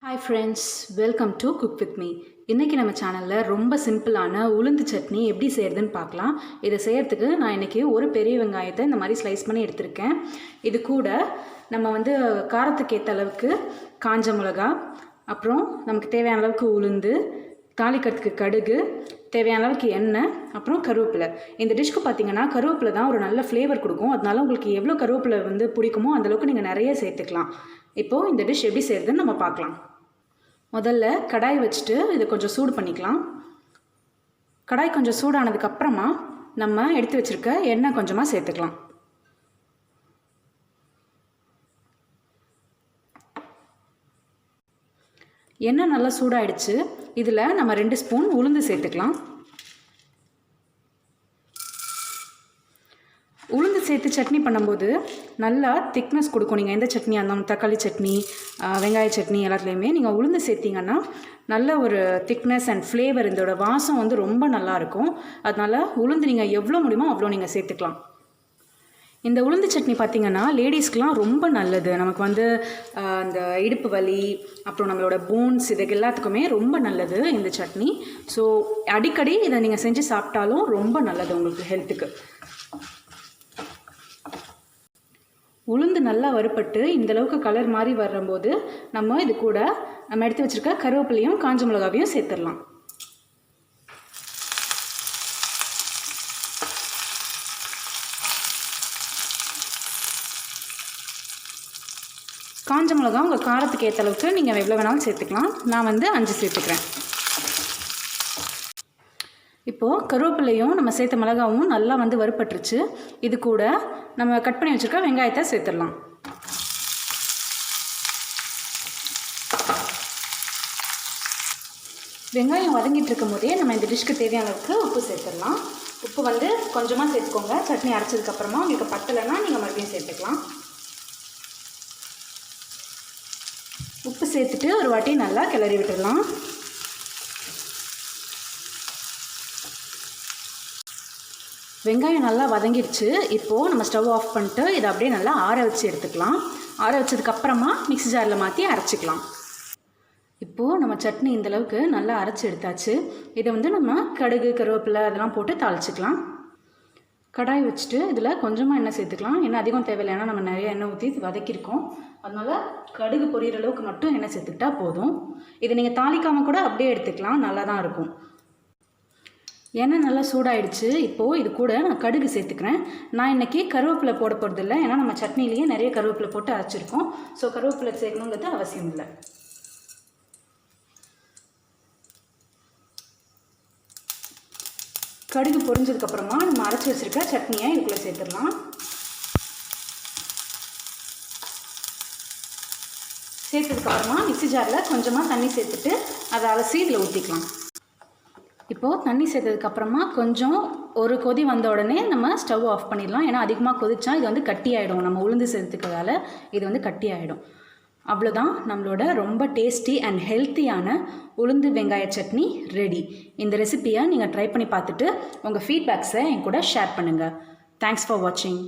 Hi friends, welcome to cook with me. இன்றைக்கி நம்ம சேனலில் ரொம்ப சிம்பிளான உளுந்து சட்னி எப்படி செய்கிறதுன்னு பார்க்கலாம். இதை செய்கிறதுக்கு நான் இன்றைக்கி ஒரு பெரிய வெங்காயத்தை இந்த மாதிரி ஸ்லைஸ் பண்ணி எடுத்திருக்கேன். இது கூட நம்ம காரத்துக்கு ஏற்ற அளவுக்கு காஞ்ச மிளகா, அப்புறம் நமக்கு தேவையான அளவுக்கு உளுந்து, தாளிக்கிறதுக்கு கடுகு, தேவையான அளவுக்கு எண்ணெய், அப்புறம் கருவேப்பிலை. இந்த டிஷ்க்கு பார்த்திங்கன்னா கருவேப்பிலை தான் ஒரு நல்ல ஃப்ளேவர் கொடுக்கும். அதனால உங்களுக்கு எவ்வளோ கருவேப்பிலை பிடிக்குமோ அந்தளவுக்கு நீங்கள் நிறைய சேர்த்துக்கலாம். இப்போது இந்த டிஷ் எப்படி செய்கிறதுன்னு நம்ம பார்க்கலாம். முதல்ல கடாய் வச்சுட்டு இதை கொஞ்சம் சூடு பண்ணிக்கலாம். கடாய் கொஞ்சம் சூடானதுக்கப்புறமா நம்ம எடுத்து வச்சுருக்க எண்ணெய் கொஞ்சமாக சேர்த்துக்கலாம். எண்ணெய் நல்லா சூடாயிடுச்சு. இதில் நம்ம 2 ஸ்பூன் உளுந்து சேர்த்துக்கலாம். உளுந்து சேர்த்து சட்னி பண்ணும்போது நல்லா திக்னஸ் கொடுக்கும். நீங்கள் எந்த சட்னியாக இருந்தாலும், தக்காளி சட்னி, வெங்காய சட்னி எல்லாத்துலேயுமே நீங்கள் உளுந்து சேர்த்திங்கன்னா நல்ல ஒரு திக்னஸ் அண்ட் ஃப்ளேவர், இதோட வாசம் ரொம்ப நல்லாயிருக்கும். அதனால் உளுந்து நீங்கள் எவ்வளோ முடியுமோ அவ்வளோ நீங்கள் சேர்த்துக்கலாம். இந்த உளுந்து சட்னி பார்த்திங்கன்னா லேடிஸ்க்கெலாம் ரொம்ப நல்லது. நமக்கு அந்த இடுப்பு வலி, அப்புறம் நம்மளோட போன்ஸ், இதுக்கு எல்லாத்துக்குமே ரொம்ப நல்லது இந்த சட்னி. ஸோ அடிக்கடி இதை நீங்கள் செஞ்சு சாப்பிட்டாலும் ரொம்ப நல்லது உங்களுக்கு ஹெல்த்துக்கு. உளுந்து நல்லா வறுப்பட்டு இந்தளவுக்கு கலர் மாதிரி வரும்போது நம்ம இது கூட நம்ம எடுத்து வச்சுருக்க கருவேப்பிலையும் காஞ்ச மிளகாவையும் சேர்த்துடலாம். காஞ்ச மிளகா உங்கள் காரத்துக்கு ஏற்ற அளவுக்கு நீங்கள் எவ்வளோ வேணாலும் சேர்த்துக்கலாம். நான் 5 சேர்த்துக்கிறேன். இப்போது கருவேப்பிலையும் நம்ம சேர்த்த மிளகாவும் நல்லா வறுப்பட்டுருச்சு. இது கூட நம்ம கட் பண்ணி வச்சுருக்க வெங்காயத்தை சேர்த்துடலாம். வெங்காயம் வதங்கிட்டு இருக்கும் போதே நம்ம இந்த டிஷ்க்கு தேவையான அளவுக்கு உப்பு சேர்த்துடலாம். உப்பு கொஞ்சமாக சேர்த்துக்கோங்க. சட்னி அரைச்சதுக்கப்புறமா உங்களுக்கு பத்தலைன்னா நீங்கள் மறுபடியும் சேர்த்துக்கலாம். உப்பு சேர்த்துட்டு ஒரு வாட்டி நல்லா கிளறி விட்டுடலாம். வெங்காயம் நல்லா வதங்கிடுச்சு. இப்போது நம்ம ஸ்டவ் ஆஃப் பண்ணிட்டு இதை அப்படியே நல்லா ஆற வச்சு எடுத்துக்கலாம். ஆற வச்சதுக்கப்புறமா மிக்ஸி ஜாரில் மாற்றி அரைச்சிக்கலாம். இப்போது நம்ம சட்னி இந்தளவுக்கு நல்லா அரைச்சி எடுத்தாச்சு. இதை நம்ம கடுகு, கருவேப்பிலை அதெல்லாம் போட்டு தாளிச்சிக்கலாம். கடாய் வச்சுட்டு இதில் கொஞ்சமாக எண்ணெய் சேர்த்துக்கலாம். எண்ணெய் அதிகம் தேவையில்லை, ஏன்னா நம்ம நிறைய எண்ணெய் ஊற்றி வதக்கியிருக்கோம். அதனால் கடுகு பொரியிற அளவுக்கு மட்டும் எண்ணெய் சேர்த்துக்கிட்டா போதும். இதை நீங்கள் தாளிக்காமல் கூட அப்படியே எடுத்துக்கலாம், நல்லா தான் இருக்கும். எண்ணெய் நல்லா சூடாயிடுச்சு. இப்போது இது கூட நான் கடுகு சேர்த்துக்கிறேன். நான் இன்றைக்கி கருவேப்பிலை போட போகிறதில்ல, ஏன்னா நம்ம சட்னிலேயே நிறைய கருவேப்பிலை போட்டு அரைச்சிருக்கோம். ஸோ கருவேப்பிலை சேர்க்கணுங்கிறது அவசியம் இல்லை. கடுகு பொரிஞ்சதுக்கப்புறமா நம்ம அரைச்சி வச்சுருக்க சட்னியை இதுக்குள்ளே சேர்த்துடலாம். சேர்த்ததுக்கப்புறமா மிக்ஸி ஜாரில் கொஞ்சமாக தண்ணி சேர்த்துட்டு அதை அலசி இதில் ஊற்றிக்கலாம். இப்போது தண்ணி சேர்த்ததுக்கப்புறமா கொஞ்சம் ஒரு கொதி வந்த உடனே நம்ம ஸ்டவ் ஆஃப் பண்ணிடலாம். ஏன்னா அதிகமாக கொதிச்சா இது கட்டி ஆகிடும். நம்ம உளுந்து சேர்த்துக்கிறதால இது கட்டி ஆகிடும். அவ்வளோதான், நம்மளோட ரொம்ப டேஸ்டி அண்ட் ஹெல்த்தியான உளுந்து வெங்காய சட்னி ரெடி. இந்த ரெசிபியை நீங்கள் ட்ரை பண்ணி பார்த்துட்டு உங்கள் ஃபீட்பேக்ஸை என் கூட ஷேர் பண்ணுங்கள். தேங்க்ஸ் ஃபார் வாட்சிங்.